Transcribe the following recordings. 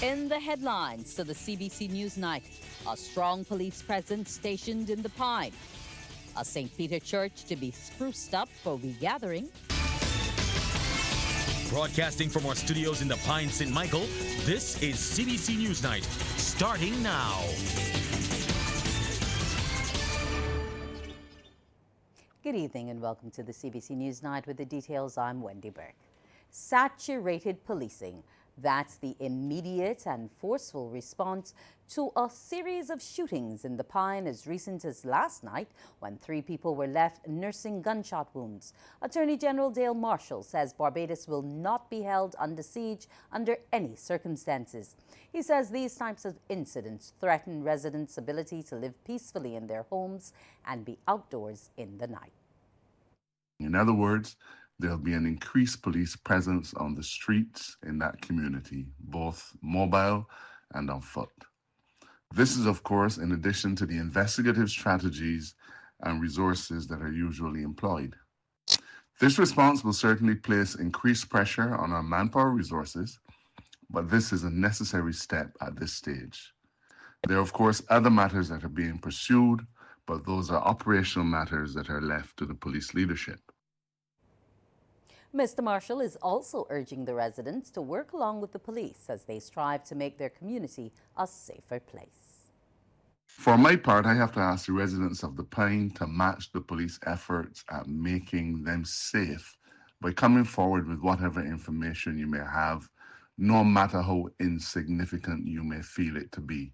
In the headlines to the CBC NewsNight, a strong police presence stationed in the Pine. A St. Peter church to be spruced up for regathering. Broadcasting from our studios in the Pine, St. Michael, this is CBC NewsNight, starting now. Good evening and welcome to the CBC NewsNight. With the details, I'm Wendy Burke. Saturated policing. That's the immediate and forceful response to a series of shootings in the Pine as recent as last night when 3 people were left nursing gunshot wounds. Attorney General Dale Marshall says Barbados will not be held under siege under any circumstances. He says these types of incidents threaten residents' ability to live peacefully in their homes and be outdoors in the night. In other words, there'll be an increased police presence on the streets in that community, both mobile and on foot. This is, of course, in addition to the investigative strategies and resources that are usually employed. This response will certainly place increased pressure on our manpower resources, but this is a necessary step at this stage. There are, of course, other matters that are being pursued, but those are operational matters that are left to the police leadership. Mr. Marshall is also urging the residents to work along with the police as they strive to make their community a safer place. For my part, I have to ask the residents of the Pine to match the police efforts at making them safe by coming forward with whatever information you may have, no matter how insignificant you may feel it to be.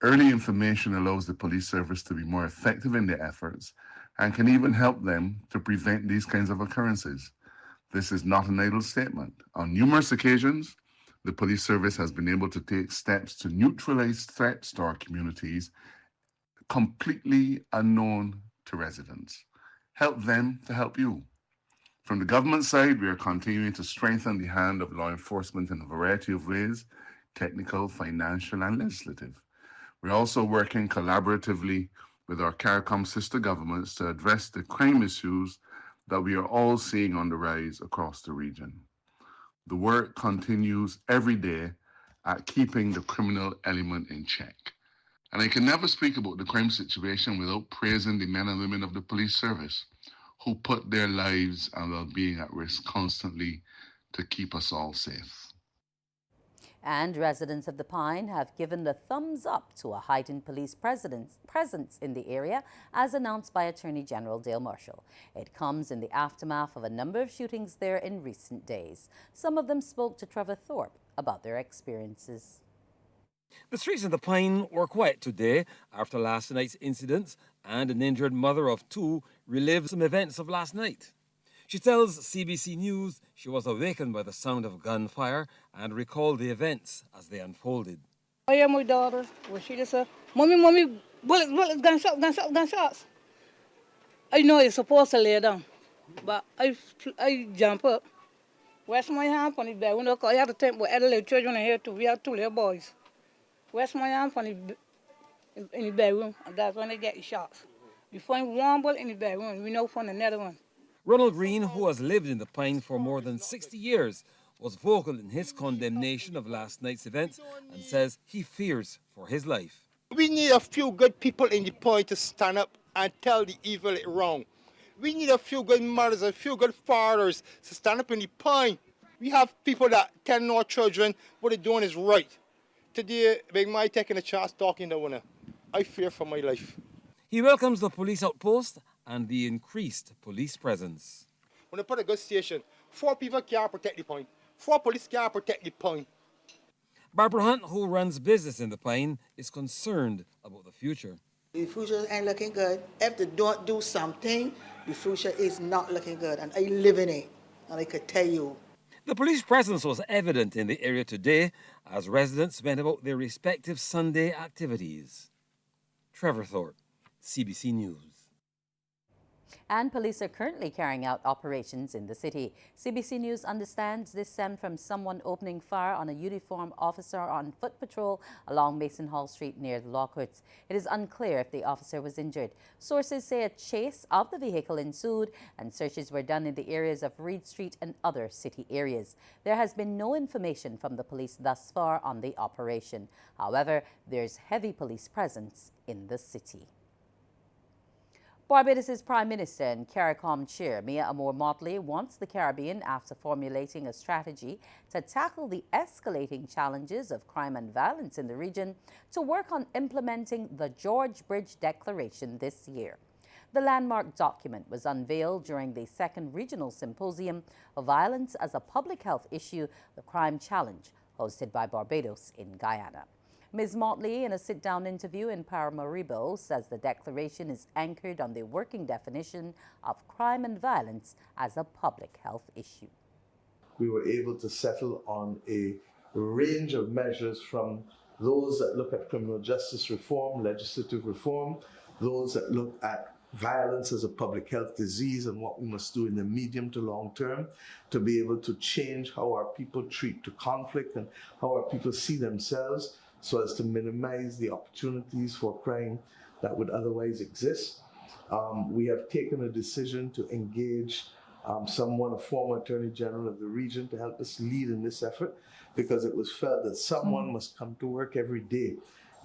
Early information allows the police service to be more effective in their efforts and can even help them to prevent these kinds of occurrences. This is not an idle statement. On numerous occasions, the police service has been able to take steps to neutralize threats to our communities completely unknown to residents. Help them to help you. From the government side, we are continuing to strengthen the hand of law enforcement in a variety of ways, technical, financial, and legislative. We're also working collaboratively with our CARICOM sister governments to address the crime issues that we are all seeing on the rise across the region. The work continues every day at keeping the criminal element in check. And I can never speak about the crime situation without praising the men and women of the police service who put their lives and well-being at risk constantly to keep us all safe. And residents of the Pine have given the thumbs up to a heightened police presence in the area, as announced by Attorney General Dale Marshall. It comes in the aftermath of a number of shootings there in recent days. Some of them spoke to Trevor Thorpe about their experiences. The streets of the Pine were quiet today after last night's incidents, and an injured mother of 2 relived some events of last night. She tells CBC News she was awakened by the sound of gunfire and recalled the events as they unfolded. I hear my daughter, when she just said, Mommy, bullets, gunshots. I know you're supposed to lay down, but I jump up. Where's my hand on the bed? When I had to take my little children in here too. We have 2 little boys. Where's my hand on in the bedroom? And that's when they get the shots. We find one bullet in the bedroom, we know from another one. Ronald Green, who has lived in the Pine for more than 60 years, was vocal in his condemnation of last night's events and says he fears for his life. We need a few good people in the Pine to stand up and tell the evil it wrong. We need a few good mothers, a few good fathers to stand up in the Pine. We have people that tell our children what they're doing is right. Today, Big Mike taking a chance talking to one. I fear for my life. He welcomes the police outpost and the increased police presence. When they put a good station, 4 people can't protect the Pine. 4 police can't protect the Pine. Barbara Hunt, who runs business in the Pine, is concerned about the future. The future ain't looking good. If they don't do something, the future is not looking good. And I live in it, and I could tell you. The police presence was evident in the area today as residents went about their respective Sunday activities. Trevor Thorpe, CBC News. And police are currently carrying out operations in the city. CBC News understands this stemmed from someone opening fire on a uniformed officer on foot patrol along Mason Hall Street near the law courts. It is unclear if the officer was injured. Sources say a chase of the vehicle ensued and searches were done in the areas of Reed Street and other city areas. There has been no information from the police thus far on the operation. However, there's heavy police presence in the city. Barbados' Prime Minister and CARICOM Chair Mia Motley wants the Caribbean, after formulating a strategy to tackle the escalating challenges of crime and violence in the region, to work on implementing the George Bridge Declaration this year. The landmark document was unveiled during the second regional symposium of Violence as a Public Health Issue, the Crime Challenge, hosted by Barbados in Guyana. Ms. Motley, in a sit-down interview in Paramaribo, says the declaration is anchored on the working definition of crime and violence as a public health issue. We were able to settle on a range of measures, from those that look at criminal justice reform, legislative reform, those that look at violence as a public health disease and what we must do in the medium to long term to be able to change how our people treat to conflict and how our people see themselves, so as to minimize the opportunities for crime that would otherwise exist. We have taken a decision to engage someone, a former Attorney General of the region, to help us lead in this effort, because it was felt that someone must come to work every day,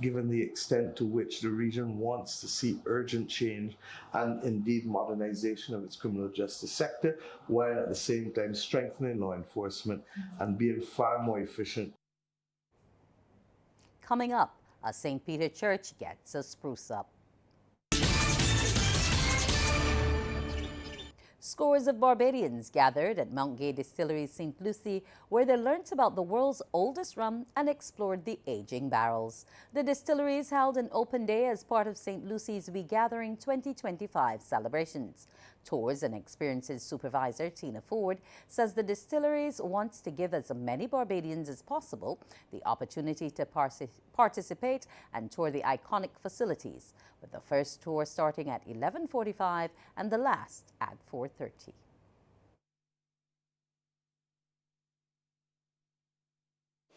given the extent to which the region wants to see urgent change and indeed modernization of its criminal justice sector, while at the same time strengthening law enforcement and being far more efficient. Coming up, a St. Peter church gets a spruce up. Scores of Barbadians gathered at Mount Gay Distillery's St. Lucie, where they learnt about the world's oldest rum and explored the aging barrels. The distilleries held an open day as part of St. Lucie's We Gathering 2025 celebrations. Tours and Experiences Supervisor Tina Ford says the distilleries wants to give as many Barbadians as possible the opportunity to participate and tour the iconic facilities, with the first tour starting at 11:45 and the last at 4:30.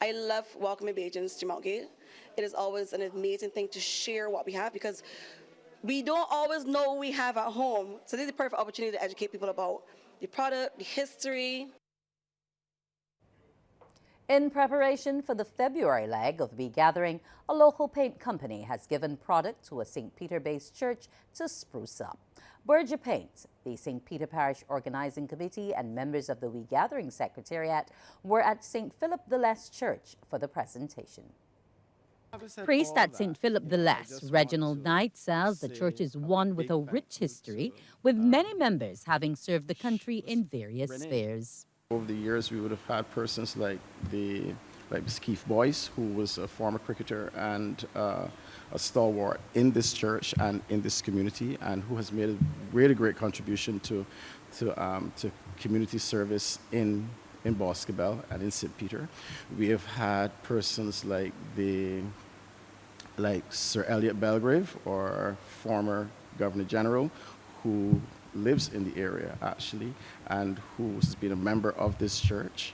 I love welcoming Bajans to Mount Gay. It is always an amazing thing to share what we have, because we don't always know what we have at home. So this is a perfect opportunity to educate people about the product, the history. In preparation for the February leg of the Gathering, a local paint company has given product to a St. Peter-based church to spruce up. Burja Paint, the St. Peter Parish Organizing Committee, and members of the We Gathering Secretariat were at St. Philip the Less Church for the presentation. Priest at St. Philip the Less, Reginald Knight, says the church is one with a rich history, with many members having served the country in various spheres. Over the years, we would have had persons like Keith Boyce, who was a former cricketer and a stalwart in this church and in this community, and who has made a really great contribution to community service in Boscobel and in St. Peter. We have had persons like Sir Elliot Belgrave, or former Governor General, who lives in the area actually, and who's been a member of this church.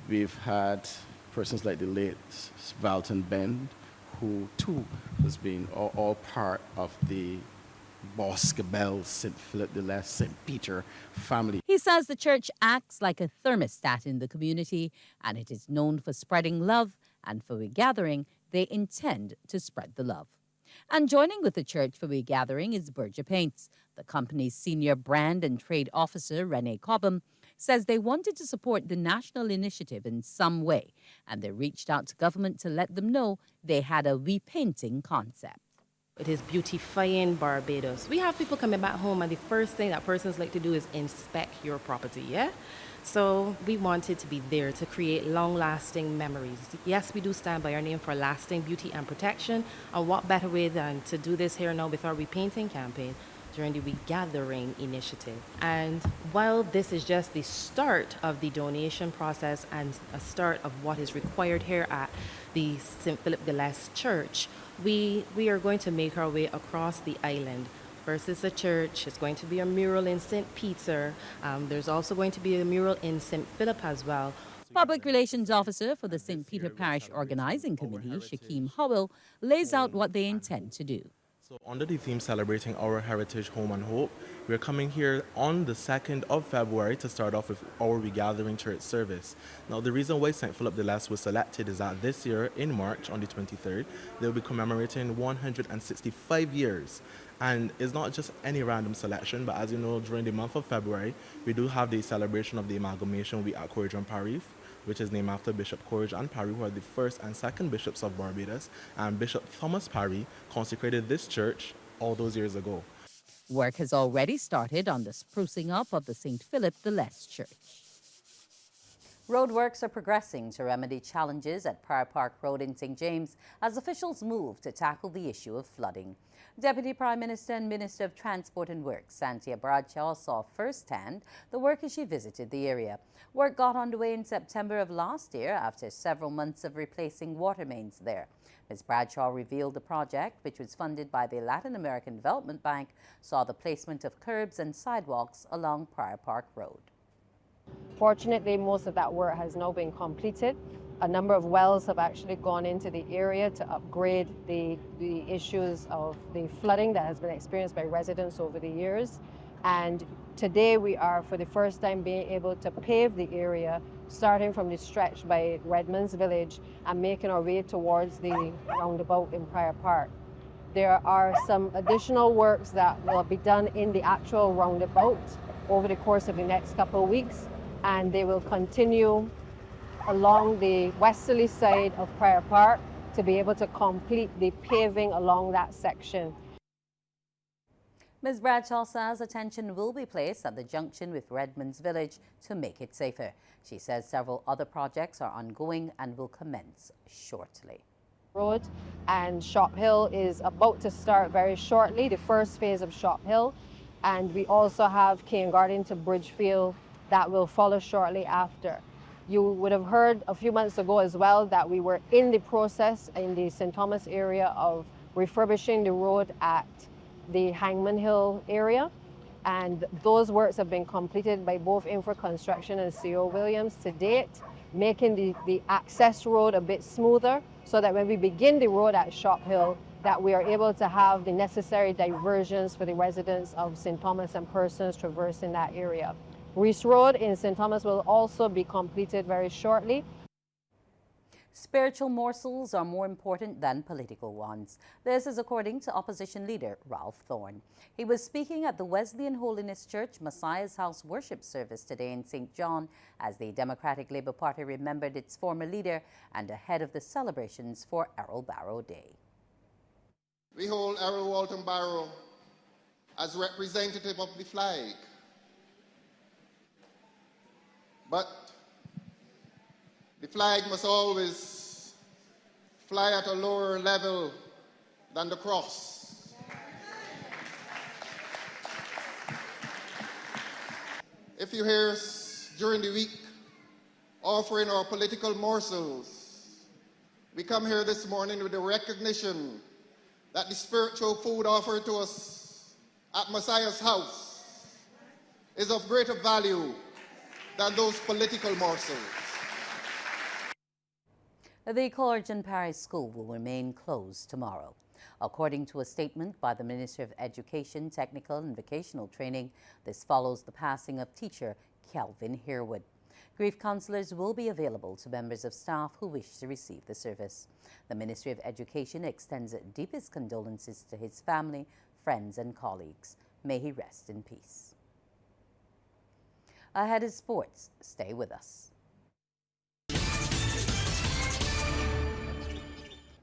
We've had persons like the late Valton Bend, who too has been all part of the Boscobel, St. Philip the Less, St. Peter family. He says the church acts like a thermostat in the community, and it is known for spreading love, and for We Gathering, they intend to spread the love. And joining with the church for We Gathering is Burja Paints. The company's senior brand and trade officer, Renee Cobham, says they wanted to support the national initiative in some way, and they reached out to government to let them know they had a repainting concept. It is beautifying Barbados. We have people coming back home, and the first thing that persons like to do is inspect your property, yeah? So we wanted to be there to create long-lasting memories. Yes, we do stand by our name for lasting beauty and protection, and what better way than to do this here now with our repainting campaign during the We Gathering initiative. And while this is just the start of the donation process and a start of what is required here at the St. Philip the Less Church, we are going to make our way across the island First is the church. It's going to be a mural in St. Peter. There's also going to be a mural in St. Philip as well. Public Relations Officer for the St. Peter Parish Organizing Committee, Shakeem Howell, lays out what they intend to do. So under the theme Celebrating Our Heritage, Home and Hope, we're coming here on the 2nd of February to start off with our Gathering church service. Now the reason why St. Philip de Leste was selected is that this year in March on the 23rd, they'll be commemorating 165 years. And it's not just any random selection, but as you know, during the month of February, we do have the celebration of the amalgamation week at Courage and Parry, which is named after Bishop Courage and Parry, who are the first and second bishops of Barbados. And Bishop Thomas Parry consecrated this church all those years ago. Work has already started on the sprucing up of the St. Philip de Leste Church. Roadworks are progressing to remedy challenges at Prior Park Road in St. James as officials move to tackle the issue of flooding. Deputy Prime Minister and Minister of Transport and Works, Santia Bradshaw, saw firsthand the work as she visited the area. Work got underway in September of last year after several months of replacing water mains there. Ms. Bradshaw revealed the project, which was funded by the Latin American Development Bank, saw the placement of curbs and sidewalks along Prior Park Road. Fortunately, most of that work has now been completed. A number of wells have actually gone into the area to upgrade the issues of the flooding that has been experienced by residents over the years. And today we are, for the first time, being able to pave the area, starting from the stretch by Redmond's Village and making our way towards the roundabout in Prior Park. There are some additional works that will be done in the actual roundabout over the course of the next couple of weeks, and they will continue along the westerly side of Prior Park to be able to complete the paving along that section. Ms. Bradshaw says attention will be placed at the junction with Redmond's Village to make it safer. She says several other projects are ongoing and will commence shortly. Road and Shop Hill is about to start very shortly, the first phase of Shop Hill, and we also have Cane Garden to Bridgefield that will follow shortly after. You would have heard a few months ago as well that we were in the process in the St. Thomas area of refurbishing the road at the Hangman Hill area, and those works have been completed by both Infra Construction and C.O. Williams to date, making the access road a bit smoother so that when we begin the road at Shop Hill, that we are able to have the necessary diversions for the residents of St. Thomas and persons traversing that area. Reese Road in St. Thomas will also be completed very shortly. Spiritual morsels are more important than political ones. This is according to opposition leader Ralph Thorne. He was speaking at the Wesleyan Holiness Church Messiah's House worship service today in St. John as the Democratic Labour Party remembered its former leader and ahead of the celebrations for Errol Barrow Day. We hold Errol Walton Barrow as representative of the flag. But the flag must always fly at a lower level than the cross. If you hear us during the week offering our political morsels, we come here this morning with the recognition that the spiritual food offered to us at Messiah's house is of greater value than those political morsels. The College and Parish School will remain closed tomorrow. According to a statement by the Minister of Education, Technical and Vocational Training, this follows the passing of teacher Kelvin Herwood. Grief counsellors will be available to members of staff who wish to receive the service. The Ministry of Education extends deepest condolences to his family, friends and colleagues. May he rest in peace. Ahead is sports. Stay with us.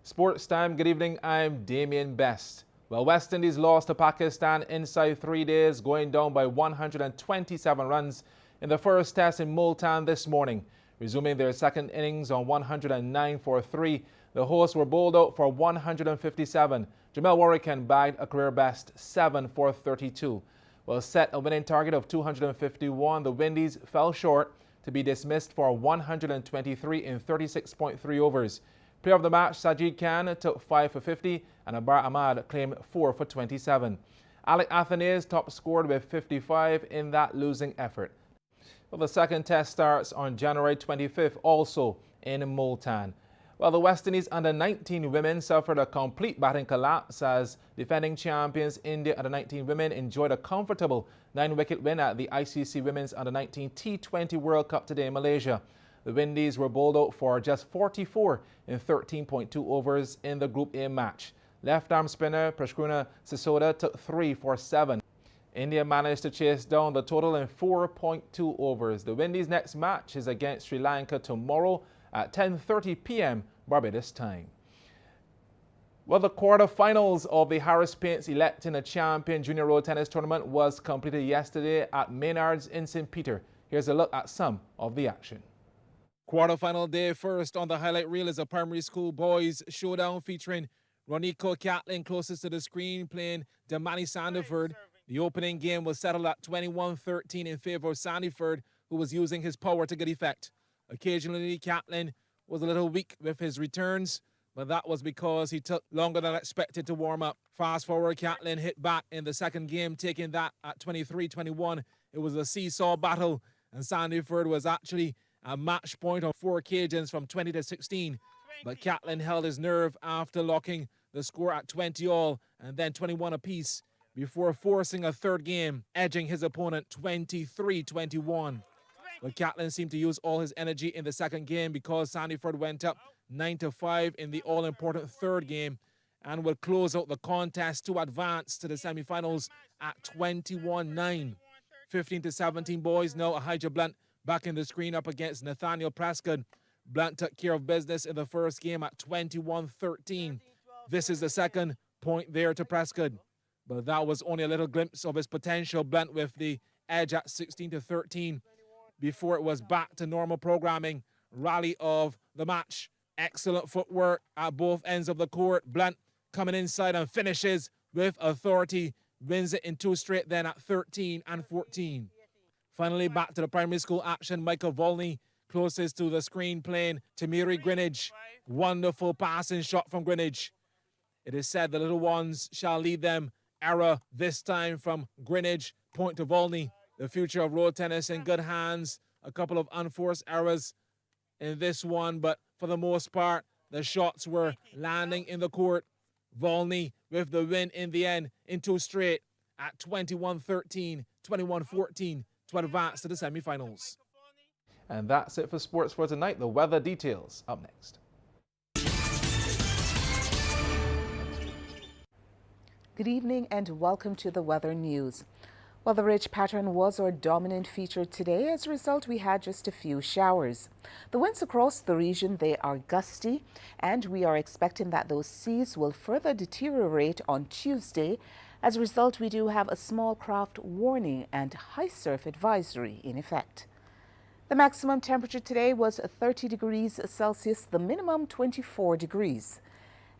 Sports time. Good evening. I'm Damien Best. Well, West Indies lost to Pakistan inside 3 days, going down by 127 runs in the first test in Multan this morning. Resuming their second innings on 109 for 3, the hosts were bowled out for 157. Jamel Warrican bagged a career best 7 for 32. Well, set a winning target of 251, the Windies fell short to be dismissed for 123 in 36.3 overs. Player of the match, Sajid Khan, took 5 for 50 and Abar Ahmad claimed 4 for 27. Alec Athenaeus top scored with 55 in that losing effort. Well, the second test starts on January 25th, also in Multan. Well, the West Indies under-19 women suffered a complete batting collapse as defending champions India under-19 women enjoyed a comfortable 9-wicket win at the ICC Women's Under-19 T20 World Cup today in Malaysia. The Windies were bowled out for just 44 in 13.2 overs in the Group A match. Left-arm spinner Prashkruna Sisoda took 3 for 7. India managed to chase down the total in 4.2 overs. The Windies' next match is against Sri Lanka tomorrow at 10:30 p.m. Barbados time. Well, the quarterfinals of the Harris Paints Electing a Champion Junior Road Tennis Tournament was completed yesterday at Maynard's in St. Peter. Here's a look at some of the action. Quarterfinal day first on the highlight reel is a primary school boys showdown featuring Roniko Catlin closest to the screen playing Damani Sandiford. The opening game was settled at 21-13 in favor of Sandiford, who was using his power to good effect. Occasionally, Catlin was a little weak with his returns, but that was because he took longer than expected to warm up. Fast forward, Catlin hit back in the second game, taking that at 23-21. It was a seesaw battle, and Sandiford was actually a match point on 4 occasions from 20-16. But Catlin held his nerve after locking the score at 20-all and then 21 apiece before forcing a third game, edging his opponent 23-21. But Catlin seemed to use all his energy in the second game because Sandiford went up 9-5 in the all-important third game and would close out the contest to advance to the semi-finals at 21-9. 15-17 boys now Ahijah Blunt back in the screen up against Nathaniel Prescott. Blunt took care of business in the first game at 21-13. This is the second point there to Prescott. But that was only a little glimpse of his potential. Blunt with the edge at 16-13 before it was back to normal programming. Rally of the match. Excellent footwork at both ends of the court. Blunt coming inside and finishes with authority. Wins it in 2 straight then at 13 and 14. Finally back to the primary school action. Michael Volney closest to the screen playing Tamiri Greenwich. Wonderful passing shot from Greenwich. It is said the little ones shall lead them. Error this time from Greenwich. Point to Volney. The future of road tennis in good hands. A couple of unforced errors in this one, but for the most part, the shots were landing in the court. Volney with the win in the end in 2 straight at 21-13, 21-14 to advance to the semifinals. And that's it for sports for tonight. The weather details up next. Good evening and welcome to the weather news. Well, the ridge pattern was our dominant feature today. As a result, we had just a few showers. The winds across the region, they are gusty, and we are expecting that those seas will further deteriorate on Tuesday. As a result, we do have a small craft warning and high surf advisory in effect. The maximum temperature today was 30 degrees Celsius, the minimum 24 degrees.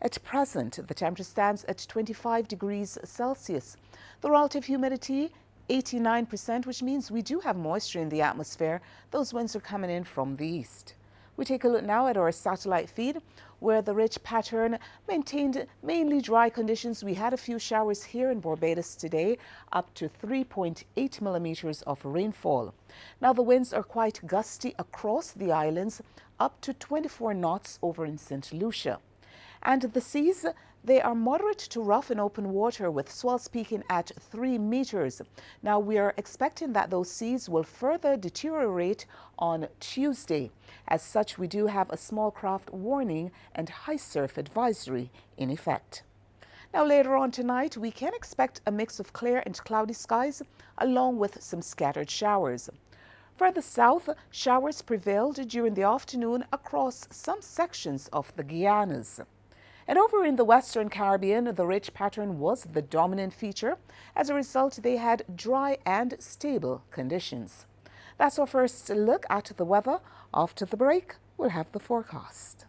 At present, the temperature stands at 25 degrees Celsius. The relative humidity, 89%, which means we do have moisture in the atmosphere. Those winds are coming in from the east. We take a look now at our satellite feed, where the ridge pattern maintained mainly dry conditions. We had a few showers here in Barbados today, up to 3.8 millimeters of rainfall. Now the winds are quite gusty across the islands, up to 24 knots over in St. Lucia. And the seas, they are moderate to rough in open water with swells peaking at 3 meters. Now we are expecting that those seas will further deteriorate on Tuesday. As such, we do have a small craft warning and high surf advisory in effect. Now later on tonight, we can expect a mix of clear and cloudy skies along with some scattered showers. Further south, showers prevailed during the afternoon across some sections of the Guianas. And over in the Western Caribbean, the ridge pattern was the dominant feature. As a result, they had dry and stable conditions. That's our first look at the weather. After the break, we'll have the forecast.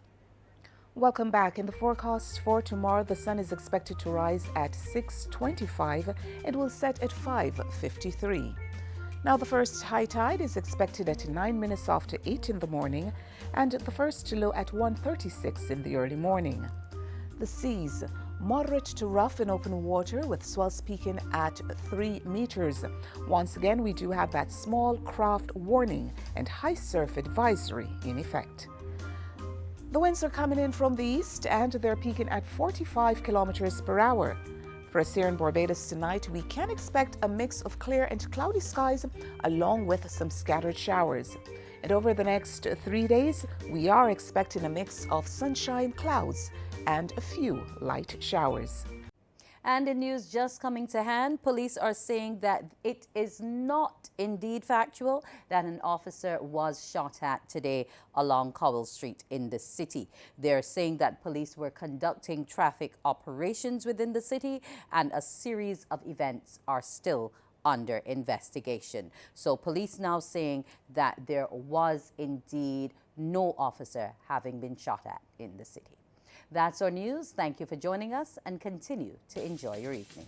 Welcome back. In the forecast for tomorrow, the sun is expected to rise at 6:25 and will set at 5:53. Now, the first high tide is expected at 9 minutes after 8 in the morning and the first low at 1:36 in the early morning. The seas Moderate to rough in open water with swells peaking at 3 meters. Once again, we do have that small craft warning and high surf advisory in effect. The winds are coming in from the east and they're peaking at 45 kilometers per hour. For us here in Barbados tonight, we can expect a mix of clear and cloudy skies along with some scattered showers. And over the next 3 days, we are expecting a mix of sunshine, clouds, and a few light showers. And in news just coming to hand, police are saying that it is not indeed factual that an officer was shot at today along Cowell Street in the city. They're saying that police were conducting traffic operations within the city and a series of events are still under investigation. So police now saying that there was indeed no officer having been shot at in the city. That's our news. Thank you for joining us and continue to enjoy your evening.